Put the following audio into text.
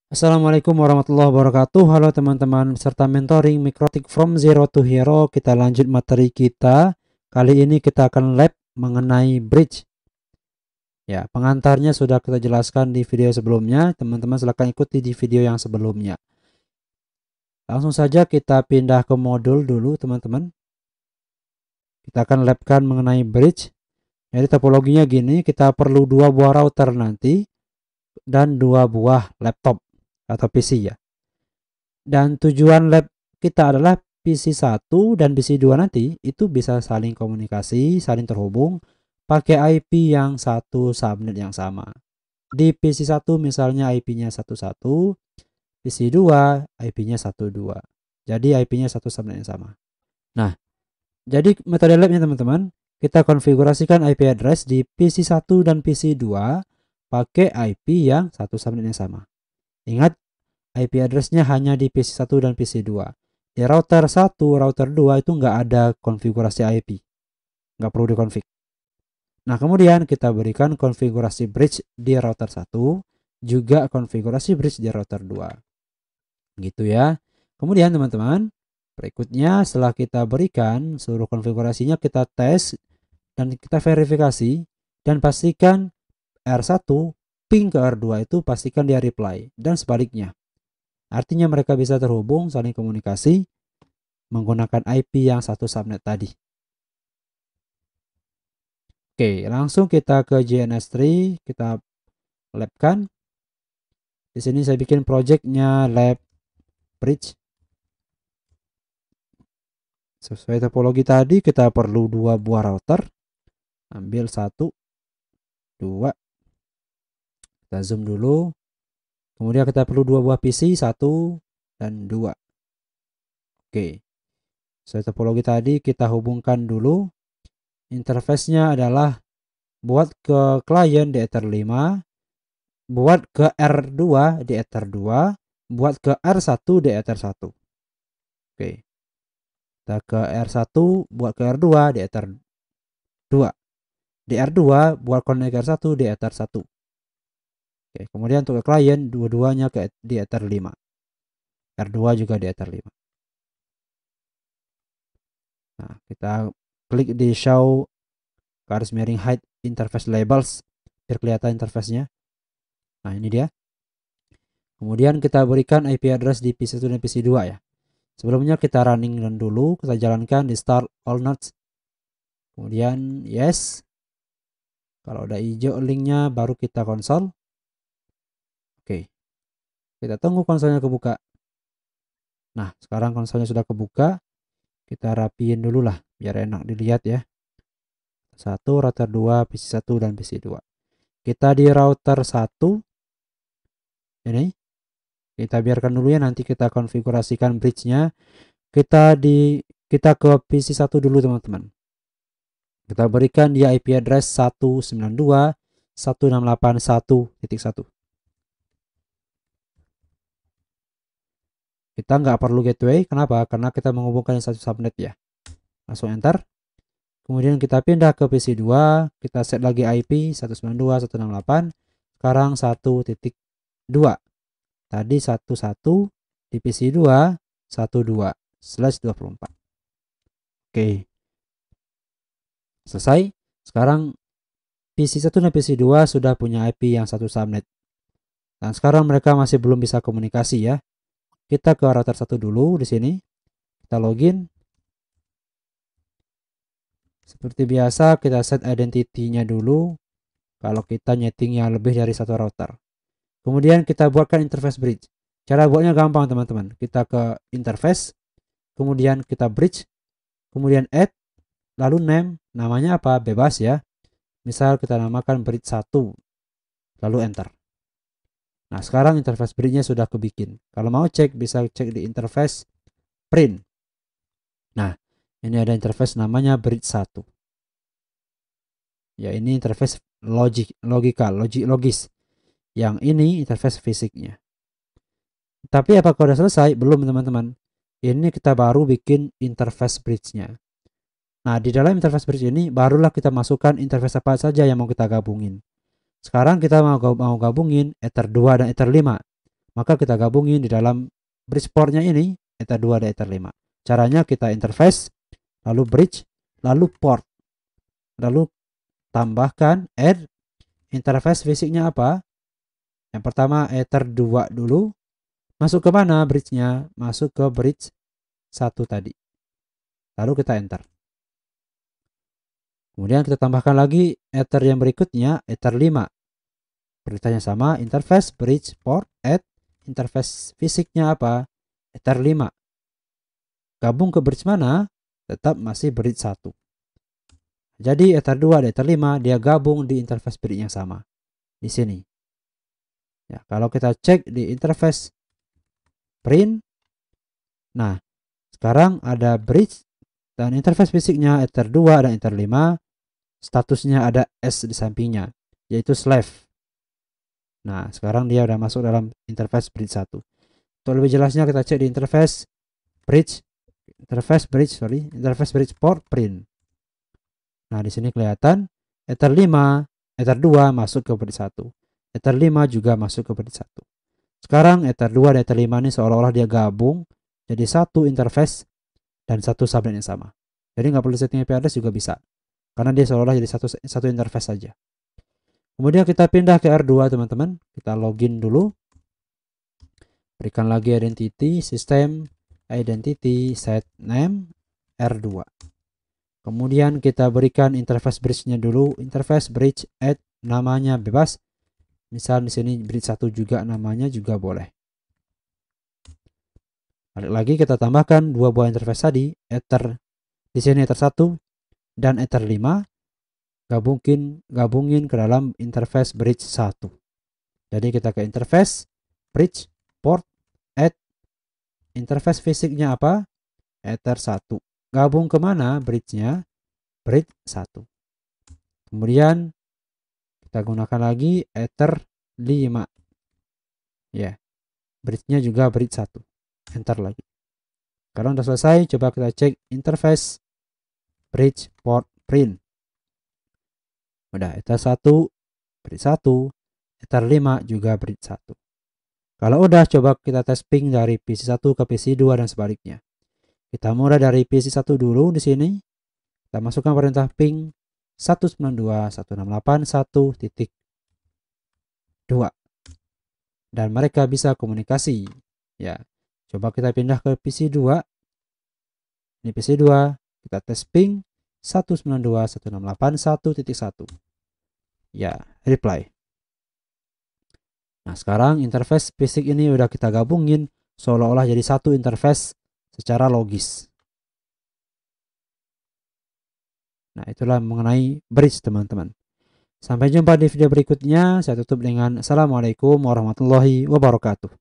Assalamualaikum warahmatullahi wabarakatuh. Halo teman-teman serta mentoring Mikrotik from Zero to Hero. Kita lanjut materi kita. Kali ini kita akan lab mengenai bridge. Ya, pengantarnya sudah kita jelaskan di video sebelumnya. Teman-teman silahkan ikuti di video yang sebelumnya. Langsung saja kita pindah ke modul dulu teman-teman. Kita akan labkan mengenai bridge. Jadi topologinya gini, kita perlu 2 buah router nanti dan 2 buah laptop atau PC ya. Dan tujuan lab kita adalah PC1 dan PC2 nanti itu bisa saling komunikasi, saling terhubung pakai IP yang satu subnet yang sama. Di PC1 misalnya IP-nya 11, PC2 IP-nya 12. Jadi IP-nya satu subnet yang sama. Nah, jadi metode labnya teman-teman, kita konfigurasikan IP address di PC1 dan PC2 pakai IP yang satu subnet yang sama. Ingat, IP address-nya hanya di PC1 dan PC2. Di router 1, router 2 itu nggak ada konfigurasi IP. Nggak perlu dikonfig. Nah, kemudian kita berikan konfigurasi bridge di router 1, juga konfigurasi bridge di router 2. Gitu ya. Kemudian teman-teman, berikutnya setelah kita berikan seluruh konfigurasinya, kita tes dan kita verifikasi dan pastikan R1 ping ke R2 itu pastikan dia reply dan sebaliknya. Artinya mereka bisa terhubung, saling komunikasi menggunakan IP yang satu subnet tadi. Oke, langsung kita ke JNS3, kita labkan. Di sini saya bikin projectnya lab bridge. Sesuai topologi tadi, kita perlu 2 buah router. Ambil 1, 2. Kita zoom dulu. Kemudian kita perlu 2 buah PC, 1 dan 2. Oke. Sesuai topologi tadi, kita hubungkan dulu. Interface-nya adalah buat ke klien di Ether 5, buat ke R2 di Ether 2, buat ke R1 di Ether 1. Oke. Kita ke R1, buat ke R2 di Ether 2. Di R2 buat connect R1 di Ether 1. Oke, kemudian untuk ke klien dua-duanya di Ether 5. R2 juga di Ether 5. Nah, kita klik di show garis miring hide interface labels biar kelihatan interface-nya. Nah, ini dia. Kemudian kita berikan IP address di PC1 dan PC2 ya. Sebelumnya kita running dulu, kita jalankan di start all nodes. Kemudian yes. Kalau udah hijau linknya baru kita konsol. Oke. Kita tunggu konsolnya kebuka. Nah, sekarang konsolnya sudah kebuka. Kita rapiin dulu lah biar enak dilihat ya. 1, router 2, PC1 dan PC2. Kita di router 1. Ini. Kita biarkan dulu ya, nanti kita konfigurasikan bridge-nya. Kita ke PC1 dulu teman-teman. Kita berikan dia IP address 192.168.1.1. Kita nggak perlu gateway. Kenapa? Karena kita menghubungkan satu subnet ya. Langsung enter. Kemudian kita pindah ke PC2. Kita set lagi IP 192.168. Sekarang 1.2. Tadi 11 di PC2 12/24. Oke. Selesai. Sekarang PC1 dan PC2 sudah punya IP yang satu subnet. Dan sekarang mereka masih belum bisa komunikasi ya. Kita ke router 1 dulu di sini. Kita login. Seperti biasa kita set identity-nya dulu. Kalau kita nyetingnya lebih dari satu router. Kemudian kita buatkan interface bridge. Cara buatnya gampang teman-teman. Kita ke interface. Kemudian kita bridge. Kemudian add. Lalu name. Namanya apa? Bebas ya. Misal kita namakan bridge 1. Lalu enter. Nah, sekarang interface bridge-nya sudah kebikin. Kalau mau cek, bisa cek di interface print. Nah, ini ada interface namanya bridge 1. Ya, ini interface logis. Yang ini interface fisiknya. Tapi apakah sudah selesai? Belum teman-teman. Ini kita baru bikin interface bridge-nya. Nah, di dalam interface bridge ini barulah kita masukkan interface apa saja yang mau kita gabungin. Sekarang kita mau gabungin Ether 2 dan Ether 5. maka kita gabungin di dalam bridge portnya ini, Ether 2 dan Ether 5. Caranya kita interface, lalu bridge, lalu port, lalu tambahkan add interface fisiknya apa. Yang pertama Ether 2 dulu, masuk ke mana bridge-nya? Masuk ke bridge 1 tadi. Lalu kita enter. Kemudian kita tambahkan lagi Ether yang berikutnya, Ether 5. Perintahnya sama, interface, bridge, port, add. Interface fisiknya apa? Ether 5. Gabung ke bridge mana? Tetap masih bridge 1. Jadi Ether 2 dan Ether 5 dia gabung di interface bridge yang sama. Di sini. Ya, kalau kita cek di interface print, nah sekarang ada bridge dan interface fisiknya Ether 2 dan Ether 5, statusnya ada S di sampingnya, yaitu slave. Nah sekarang dia udah masuk dalam interface bridge 1. Untuk lebih jelasnya kita cek di interface bridge port print. Nah di sini kelihatan Ether 5, Ether 2 masuk ke bridge 1. Ether 5 juga masuk ke bridge 1. Sekarang Ether 2 dan Ether 5 ini seolah-olah dia gabung jadi satu interface dan satu subnet yang sama. Jadi nggak perlu setting IP address juga bisa, karena dia seolah-olah jadi satu interface saja. Kemudian kita pindah ke R2 teman-teman. Kita login dulu. Berikan lagi identity, system, identity, set name, R2. Kemudian kita berikan interface bridge-nya dulu. Interface bridge add namanya bebas. Misal di sini bridge 1 juga namanya juga boleh. Balik lagi kita tambahkan dua buah interface tadi, Ether di sini Ether 1 dan Ether 5. Gabungin ke dalam interface bridge 1. Jadi kita ke interface bridge port add interface fisiknya apa? Ether 1. Gabung kemana bridge-nya? Bridge 1. Kemudian kita gunakan lagi Ether 5. Ya. Bridge-nya juga bridge 1. Enter lagi. Kalau sudah selesai, coba kita cek interface bridge port print. Udah Ether 1 bridge 1, Ether 5 juga bridge 1. Kalau udah, coba kita tes ping dari PC1 ke PC2 dan sebaliknya. Kita mulai dari PC1 dulu di sini. Kita masukkan perintah ping 192.168.1.2 dan mereka bisa komunikasi. Ya, coba kita pindah ke PC2. Ini PC2, kita tes ping 192.168.1.1. Ya, reply. Nah, sekarang interface fisik ini udah kita gabungin seolah-olah jadi satu interface secara logis. Nah, itulah mengenai bridge teman-teman. Sampai jumpa di video berikutnya. Saya tutup dengan Assalamualaikum warahmatullahi wabarakatuh.